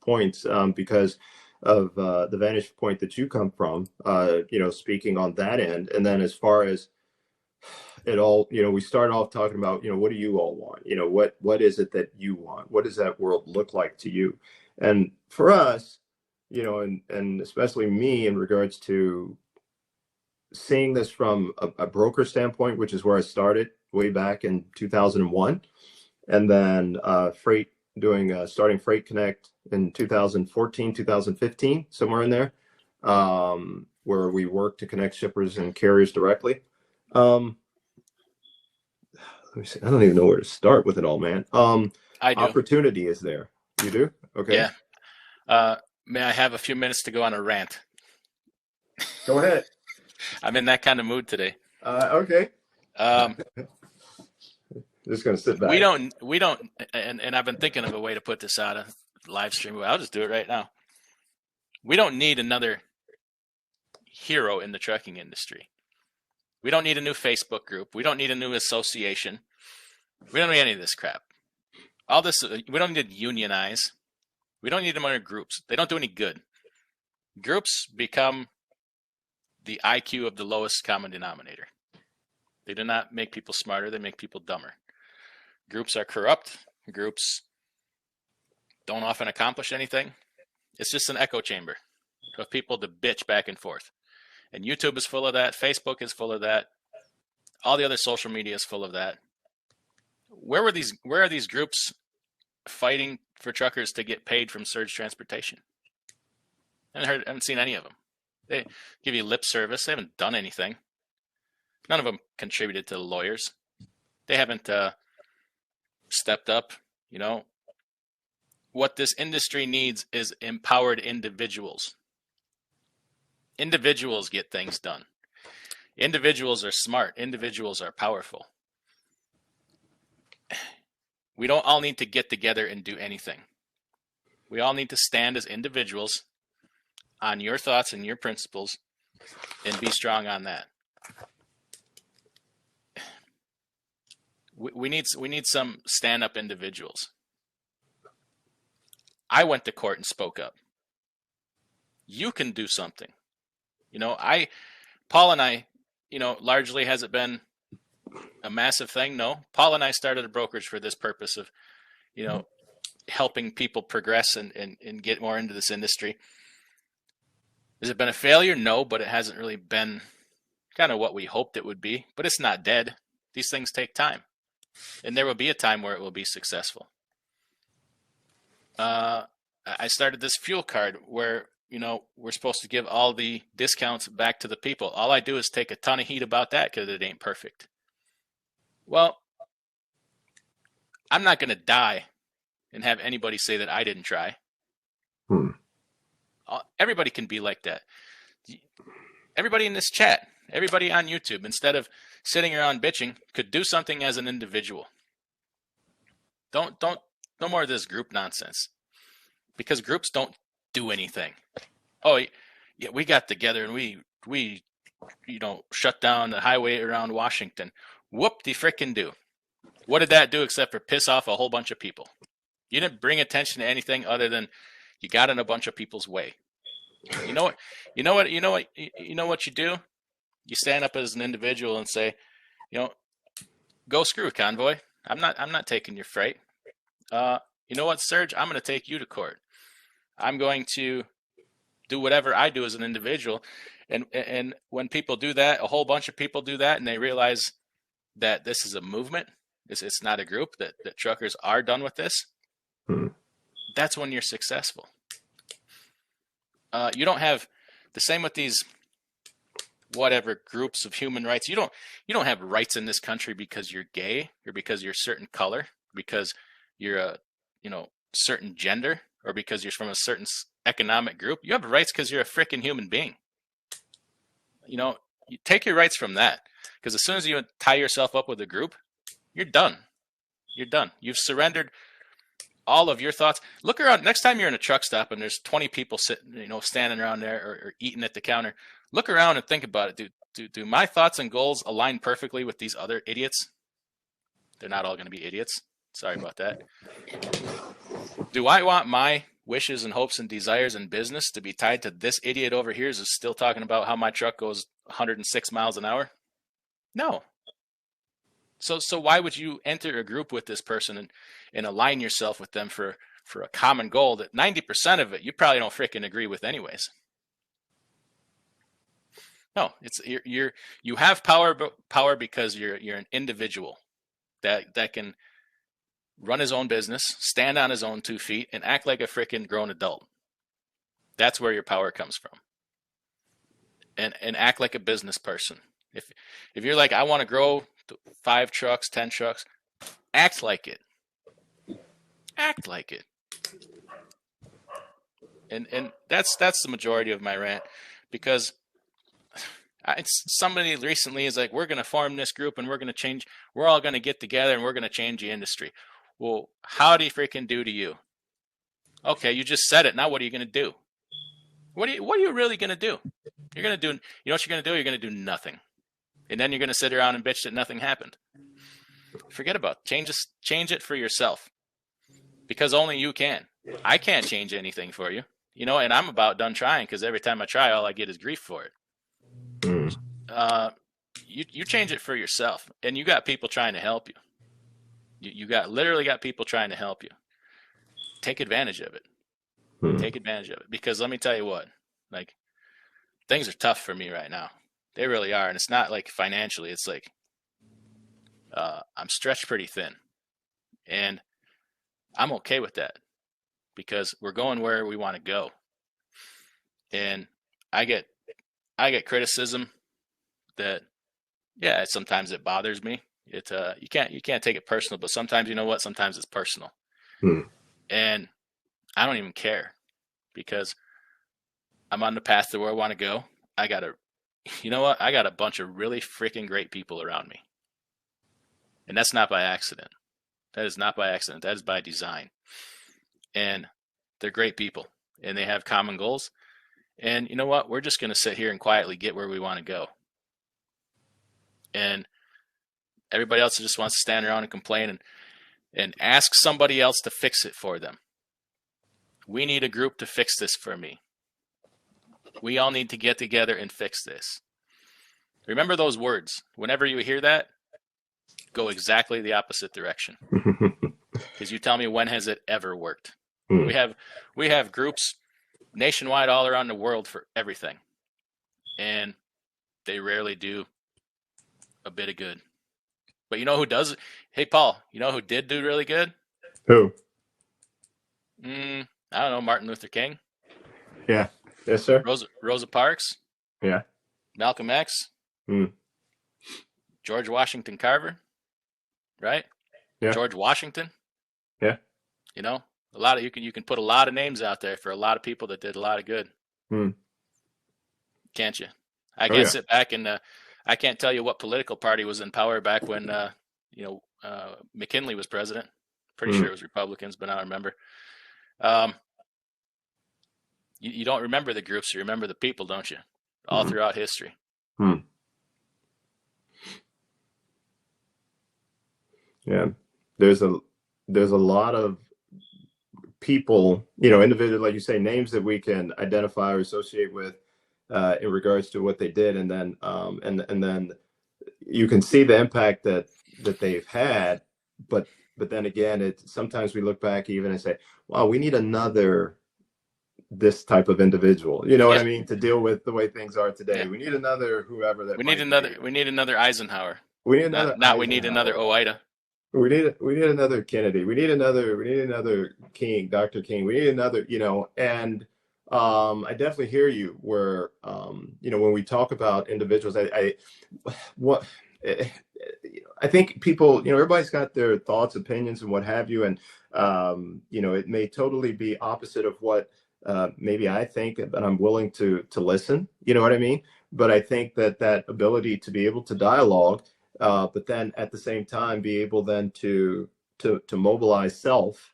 points because of the vantage point that you come from, speaking on that end. And then as far as it all, we start off talking about, what do you all want? What is it that you want? What does that world look like to you? And for us, and especially me in regards to seeing this from a broker standpoint, which is where I started way back in 2001, and then starting Freight Connect in 2014, 2015, somewhere in there, where we work to connect shippers and carriers directly. Let me see. I don't even know where to start with it all, man. I do. Opportunity is there. You do? Okay. Yeah. May I have a few minutes to go on a rant? Go ahead. I'm in that kind of mood today. Okay. Just gonna sit back. We don't, and I've been thinking of a way to put this out of live stream. I'll just do it right now. We don't need another hero in the trucking industry. We don't need a new Facebook group. We don't need a new association. We don't need any of this crap. All this, we don't need to unionize. We don't need them under groups. They don't do any good. Groups become the IQ of the lowest common denominator. They do not make people smarter. They make people dumber. Groups are corrupt. Groups don't often accomplish anything. It's just an echo chamber of people to bitch back and forth. And YouTube is full of that. Facebook is full of that. All the other social media is full of that. Where are these groups fighting for truckers to get paid from surge transportation? I haven't seen any of them. They give you lip service. They haven't done anything. None of them contributed to the lawyers. They haven't stepped up. What this industry needs is empowered individuals. Individuals get things done. Individuals are smart. Individuals are powerful. We don't all need to get together and do anything. We all need to stand as individuals on your thoughts and your principles and be strong on that. We need some stand-up individuals. I went to court and spoke up. You can do something. Paul and I, largely has it been a massive thing? No. Paul and I started a brokerage for this purpose of, helping people progress and get more into this industry. Has it been a failure? No, but it hasn't really been kind of what we hoped it would be. But it's not dead. These things take time. And there will be a time where it will be successful. I started this fuel card where, we're supposed to give all the discounts back to the people. All I do is take a ton of heat about that because it ain't perfect. Well, I'm not going to die and have anybody say that I didn't try. Everybody can be like that. Everybody in this chat, everybody on YouTube, instead of sitting around bitching, could do something as an individual. No more of this group nonsense, because groups don't do anything. Oh yeah, we got together and we shut down the highway around Washington. Whoop de frickin' do. What did that do except for piss off a whole bunch of people? You didn't bring attention to anything other than you got in a bunch of people's way. You know what you do? You stand up as an individual and say, go screw it, convoy. I'm not taking your freight. You know what, Serge? I'm going to take you to court. I'm going to do whatever I do as an individual. And when people do that, a whole bunch of people do that, and they realize that this is a movement. It's not a group, that truckers are done with this. That's when you're successful. You don't have the same with these whatever groups of human rights. You don't have rights in this country because you're gay or because you're a certain color, because you're a certain gender, or because you're from a certain economic group. You have rights because you're a freaking human being. You take your rights from that, because as soon as you tie yourself up with a group, you're done. You're done. You've surrendered all of your thoughts. Look around. Next time you're in a truck stop and there's 20 people sitting, standing around there or eating at the counter, look around and think about it. Do my thoughts and goals align perfectly with these other idiots? They're not all going to be idiots. Sorry about that. Do I want my wishes and hopes and desires in business to be tied to this idiot over here is still talking about how my truck goes 106 miles an hour? No. So why would you enter a group with this person and align yourself with them for a common goal that 90% of it you probably don't freaking agree with anyways? No, it's you have power because you're an individual that can run his own business, stand on his own 2 feet, and act like a freaking grown adult. That's where your power comes from. And act like a business person. If you're like, I want to grow 5 trucks, 10 trucks, act like it. Act like it. And that's the majority of my rant, because somebody recently is like, we're going to form this group and we're going to change. We're all going to get together and we're going to change the industry. Well, how do you freaking do to you? Okay, you just said it. Now what are you going to do? What are you really going to do? You're going to do, you know what you're going to do? You're going to do nothing. And then you're going to sit around and bitch that nothing happened. Forget about it. Change it for yourself. Because only you can. I can't change anything for you. You know, and I'm about done trying, because every time I try, all I get is grief for it. You change it for yourself, and you got people trying to help you. You literally got people trying to help you. Take advantage of it. Take advantage of it, because let me tell you what, like, things are tough for me right now. They really are, and it's not like financially. It's like I'm stretched pretty thin, and I'm okay with that, because we're going where we want to go. And I get criticism that, yeah, sometimes it bothers me. It you can't take it personal, but sometimes, you know what? Sometimes it's personal. And I don't even care, because I'm on the path to where I want to go. I got a bunch of really freaking great people around me. And that's not by accident. That is not by accident. That is by design. And they're great people, and they have common goals. And you know what? We're just going to sit here and quietly get where we want to go. And everybody else just wants to stand around and complain and ask somebody else to fix it for them. We need a group to fix this for me. We all need to get together and fix this. Remember those words. Whenever you hear that, go exactly the opposite direction. Because you tell me, when has it ever worked? We have groups nationwide, all around the world, for everything, and they rarely do a bit of good. But you know who does? Hey, Paul, you know who did do really good? Who? I don't know. Martin Luther King. Yeah. Yes, sir. Rosa Parks. Yeah. Malcolm X. George Washington Carver. Right? Yeah. George Washington. Yeah. You know, a lot of you can put a lot of names out there for a lot of people that did a lot of good. Can't you? I can't sit back and I can't tell you what political party was in power back when McKinley was president. Pretty sure it was Republicans, but I don't remember. You don't remember the groups, you remember the people, don't you? All throughout history. Yeah, there's a lot of people, individuals, like you say, names that we can identify or associate with in regards to what they did, and then and then you can see the impact that they've had, but then again, sometimes we look back even and say, wow, we need another this type of individual, what I mean, to deal with the way things are today. We need another whoever that we need another Eisenhower. We need another we need another Oida. We need another Kennedy. We need another King, Dr. King. We need another, and I definitely hear you where when we talk about individuals, I think people, everybody's got their thoughts, opinions, and what have you, and it may totally be opposite of what maybe I think, but I'm willing to listen. You know what I mean? But I think that ability to be able to dialogue, but then at the same time be able then to mobilize self